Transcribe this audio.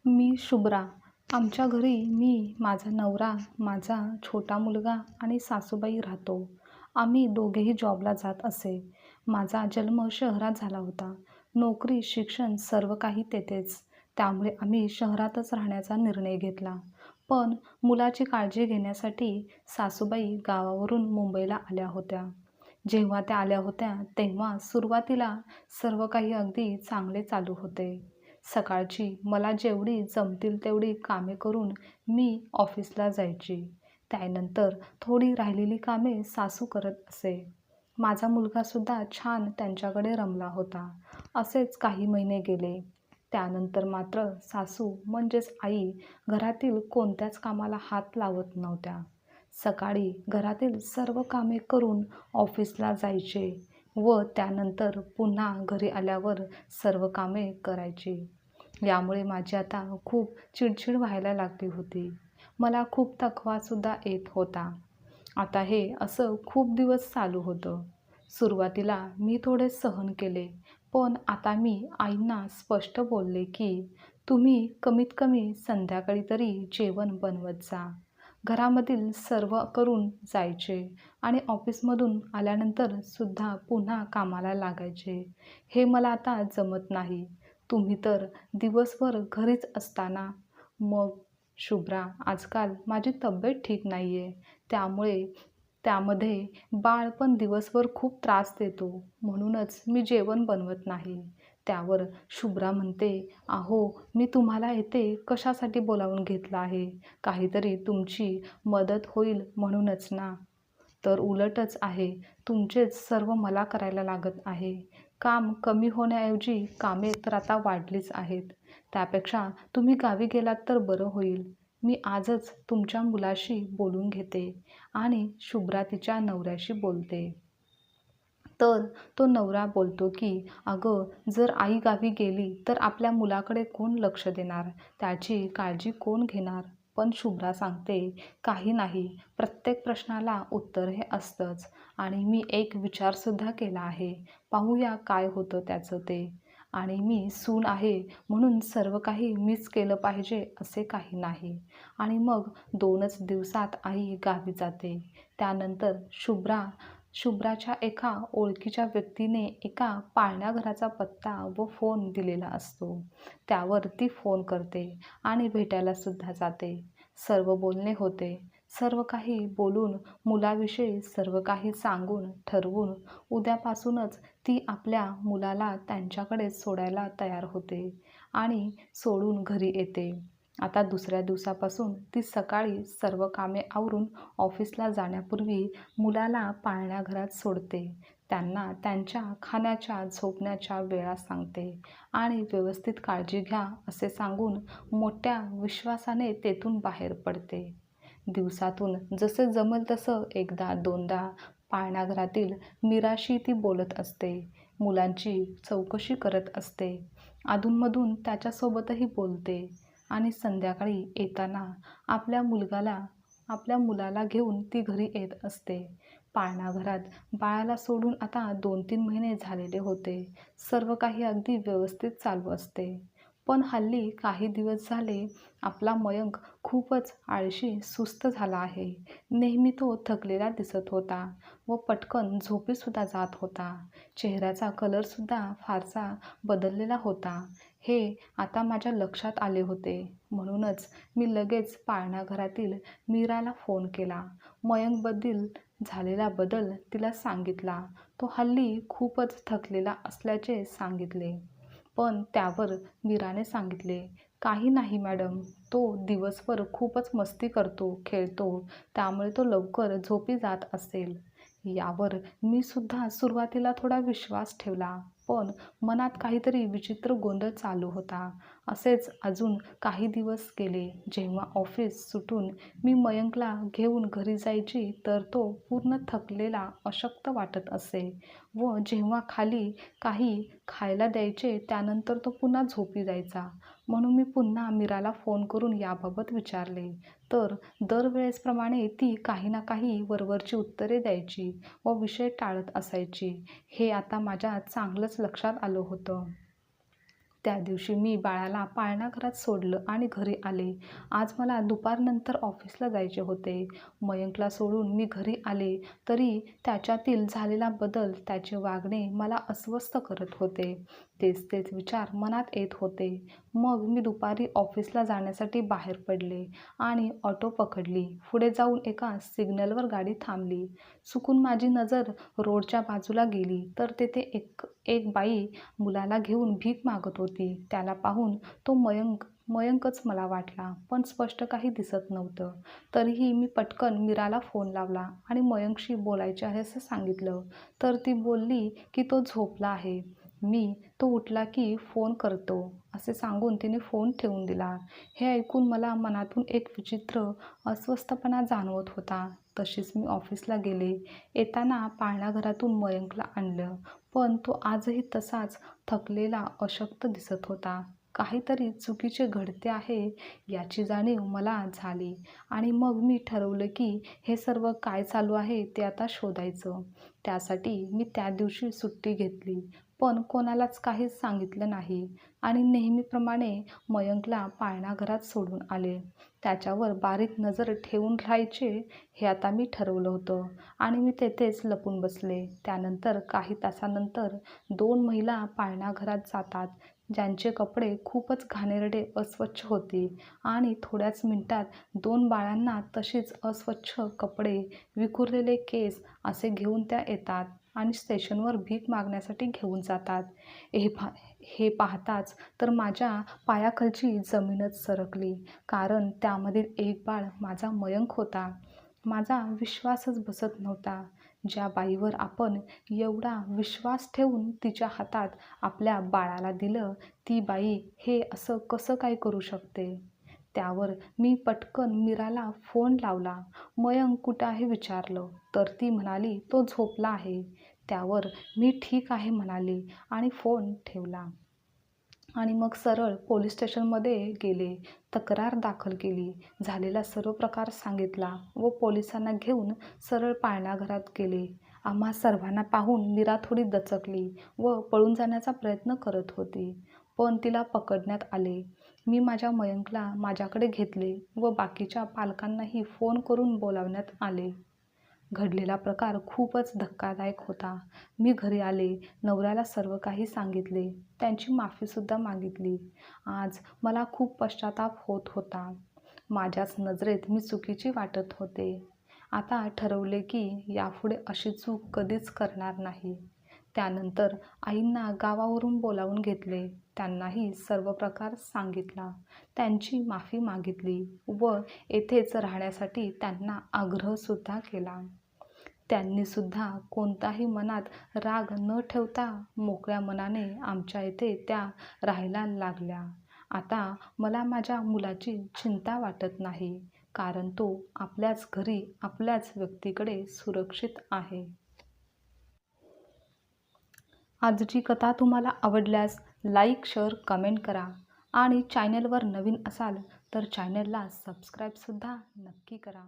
मी शुभ्रा. आमच्या घरी मी, माझा नवरा, माझा छोटा मुलगा आणि सासूबाई राहतो. आम्ही दोघेही जॉबला जात असे. माझा जन्म शहरात झाला होता. नोकरी, शिक्षण सर्व काही तेथेच. त्यामुळे आम्ही शहरातच राहण्याचा निर्णय घेतला. पण मुलाची काळजी घेण्यासाठी सासूबाई गावावरून मुंबईला आल्या होत्या. जेव्हा त्या आल्या होत्या तेव्हा सुरुवातीला सर्व काही अगदी चांगले चालू होते. सकाळची मला जेवढी जमतील तेवढी कामे करून मी ऑफिसला जायची. त्यानंतर थोडी राहिलेली कामे सासू करत असे. माझा मुलगासुद्धा छान त्यांच्याकडे रमला होता. असेच काही महिने गेले. त्यानंतर मात्र सासू म्हणजेच आई घरातील कोणत्याच कामाला हात लावत नव्हत्या. सकाळी घरातील सर्व कामे करून ऑफिसला जायचे व त्यानंतर पुन्हा घरी आल्यावर सर्व कामे करायची. यामुळे माझी आता खूप चिडचिड व्हायला लागली होती. मला खूप थकवासुद्धा येत होता. आता हे असं खूप दिवस चालू होतं. सुरुवातीला मी थोडे सहन केले, पण आता मी आईंना स्पष्ट बोलले की तुम्ही कमीत कमी संध्याकाळी तरी जेवण बनवत जा. घरामधील सर्व करून जायचे आणि ऑफिसमधून आल्यानंतर सुद्धा पुन्हा कामाला लागायचे. हे मला आता जमत नाही. तुम्ही तर दिवसभर घरीच असता ना. मग शुभ्रा, आजकाल माझी तब्येत ठीक नाही आहे. त्यामध्ये बाळ पण दिवसभर खूप त्रास देतो. म्हणूनच मी जेवण बनवत नाही. त्यावर शुभ्रा म्हणते, अहो, मी तुम्हाला इथे कशासाठी बोलावून घेतलं आहे? काहीतरी तुमची मदत होईल म्हणूनच ना. तर उलटच आहे. तुमचेच सर्व मला करायला लागत आहे. काम कमी होण्याऐवजी कामे तर आता वाढलीच आहेत. त्यापेक्षा तुम्ही गावी गेलात तर बरं होईल. मी आजच तुमच्या मुलाशी बोलून घेते आणि शुभ्रा तिच्या नवऱ्याशी बोलते. तर तो नवरा बोलतो की अगं, जर आई गावी गेली तर आपल्या मुलाकडे कोण लक्ष देणार? त्याची काळजी कोण घेणार? पण शुभ्रा सांगते, काही नाही, प्रत्येक प्रश्नाला उत्तर हे असतंच. आणि मी एक विचारसुद्धा केला आहे. पाहूया काय होतं त्याचं ते. आणि मी सून आहे म्हणून सर्व काही मीच केलं पाहिजे असे काही नाही. आणि मग 2च दिवसात आई गावी जाते. त्यानंतर शुभ्राच्या एका ओळखीच्या व्यक्तीने एका पाळणाघराचा पत्ता व फोन दिलेला असतो. त्यावर ती फोन करते आणि भेटायला सुद्धा जाते. सर्व बोलणे होते. सर्व काही बोलून मुलाविषयी सर्व काही सांगून ठरवून उद्यापासूनच ती आपल्या मुलाला त्यांच्याकडे सोडायला तयार होते आणि सोडून घरी येते. आता दुसऱ्या दिवसापासून ती सकाळी सर्व कामे आवरून ऑफिसला जाण्यापूर्वी मुलाला पाळणाघरात सोडते. त्यांना त्यांच्या खाण्याच्या, झोपण्याच्या वेळा सांगते आणि व्यवस्थित काळजी घ्या असे सांगून मोठ्या विश्वासाने तेथून बाहेर पडते. दिवसातून जसे जमेल तसं एकदा दोनदा पाळणाघरातील मीराशी ती बोलत असते. मुलांची चौकशी करत असते. अधूनमधून त्याच्यासोबतही बोलते आणि संध्याकाळी येताना आपल्या मुलाला घेऊन ती घरी येत असते. पाळणाघरात बाळाला सोडून आता 2-3 महिने झालेले होते. सर्व काही अगदी व्यवस्थित चालू असते. पण हल्ली काही दिवस झाले आपला मयंक खूपच आळशी, सुस्त झाला आहे. नेहमी तो थकलेला दिसत होता व पटकन झोपेसुद्धा जात होता. चेहऱ्याचा कलरसुद्धा फारसा बदललेला होता. हे आता माझ्या लक्षात आले होते. म्हणूनच मी लगेच पाळणाघरातील मीराला फोन केला. मयंकबद्दल झालेला बदल तिला सांगितला. तो हल्ली खूपच थकलेला असल्याचे सांगितले. पण त्यावर मीराने सांगितले, काही नाही मॅडम, तो दिवसभर खूपच मस्ती करतो, खेळतो, त्यामुळे तो लवकर झोपी जात असेल. यावर मी सुद्धा सुरुवातीला थोडा विश्वास ठेवला, पण मनात काहीतरी विचित्र गोंधळ चालू होता. असेच अजून काही दिवस गेले. जेव्हा ऑफिस सुटून मी मयंकला घेऊन घरी जायची तर तो पूर्ण थकलेला, अशक्त वाटत असे व जेव्हा खाली काही खायला द्यायचे त्यानंतर तो पुन्हा झोपी जायचा. म्हणून मी पुन्हा मीराला फोन करून याबाबत विचारले, तर दरवेळेसप्रमाणे ती काही ना काही वरवरची उत्तरे द्यायची व विषय टाळत असायची. हे आता माझ्या चांगलंच लक्षात आलं होतं. त्या दिवशी मी बाळाला पाळणाघरात सोडलं आणि घरी आले. आज मला दुपारनंतर ऑफिसला जायचे होते. मयंकला सोडून मी घरी आले तरी त्याच्यातील झालेला बदल, त्याचे वागणे मला अस्वस्थ करत होते. तेच तेच विचार मनात येत होते. मग मी दुपारी ऑफिसला जाण्यासाठी बाहेर पडले आणि ऑटो पकडली. पुढे जाऊन एका सिग्नलवर गाडी थांबली. चुकून माझी नजर रोडच्या बाजूला गेली तर तेथे एक बाई मुलाला घेऊन भीक मागत होती. त्याला पाहून तो मयंकच मला वाटला, पण स्पष्ट काही दिसत नव्हतं. तरीही मी पटकन मीराला फोन लावला आणि मयंकशी बोलायचे आहे असं सांगितलं. तर ती बोलली की तो झोपला आहे. तो उठला की फोन करतो असे सांगून तिने फोन ठेवून दिला. हे ऐकून मला मनातून एक विचित्र अस्वस्थपणा जाणवत होता. तशीच मी ऑफिसला गेले. येताना पाळणाघरातून मयंकला आणलं, पण तो आजही तसाच थकलेला, अशक्त दिसत होता. काहीतरी चुकीचे घडते आहे याची जाणीव मला झाली आणि मग मी ठरवलं की हे सर्व काय चालू आहे ते आता शोधायचं. त्यासाठी मी त्या दिवशी सुट्टी घेतली, पण कोणालाच काहीच सांगितलं नाही आणि नेहमीप्रमाणे मयंकला पाळणाघरात सोडून आले. त्याच्यावर बारीक नजर ठेवून राहायचे हे आता मी ठरवलं होतं आणि मी तेथेच लपून बसले. त्यानंतर काही तासानंतर 2 महिला पाळणाघरात जातात, ज्यांचे कपडे खूपच घाणेरडे, अस्वच्छ होते आणि थोड्याच मिनिटात 2 बाळांना तशीच अस्वच्छ कपडे, विखुरलेले केस असे घेऊन त्या येतात आणि स्टेशनवर भीक मागण्यासाठी घेऊन जातात. हे पाहताच तर माझ्या पायाखालची जमीनच सरकली, कारण त्यामधील एक बाळ माझा मयंक होता. माझा विश्वासच बसत नव्हता. ज्या बाईवर आपण एवढा विश्वास ठेवून तिच्या हातात आपल्या बाळाला दिलं, ती बाई हे असं कसं काय करू शकते? त्यावर मी पटकन मीराला फोन लावला. मयंक कुठं आहे विचारलं, तर ती म्हणाली तो झोपला आहे. त्यावर मी ठीक आहे म्हणाले आणि फोन ठेवला आणि मग सरळ पोलीस स्टेशनमध्ये गेले. तक्रार दाखल केली. झालेला सर्व प्रकार सांगितला व पोलिसांना घेऊन सरळ पाळणाघरात गेले. आम्हा सर्वांना पाहून मीरा थोडी दचकली व पळून जाण्याचा प्रयत्न करत होती, पण तिला पकडण्यात आले. मी माझ्या मयंकला माझ्याकडे घेतले व बाकीच्या पालकांनाही फोन करून बोलावण्यात आले. घडलेला प्रकार खूपच धक्कादायक होता. मी घरी आले, नवऱ्याला सर्व काही सांगितले, त्यांची माफीसुद्धा मागितली. आज मला खूप पश्चाताप होत होता. माझ्याच नजरेत मी चुकीची वाटत होते. आता ठरवले की यापुढे अशी चूक कधीच करणार नाही. त्यानंतर आईंना गावावरून बोलावून घेतले. त्यांनाही सर्व प्रकार सांगितला, त्यांची माफी मागितली व येथेच राहण्यासाठी त्यांना आग्रहसुद्धा केला. त्यांनीसुद्धा कोणताही मनात राग न ठेवता मोकळ्या मनाने आमच्या इथे त्या राहायला लागल्या. आता मला माझ्या मुलाची चिंता वाटत नाही, कारण तो आपल्याच घरी, आपल्याच व्यक्तीकडे सुरक्षित आहे. आजची कथा तुम्हाला आवडल्यास लाईक, शेअर, कमेंट करा आणि चॅनलवर नवीन असाल तर चॅनलला सबस्क्राईबसुद्धा नक्की करा.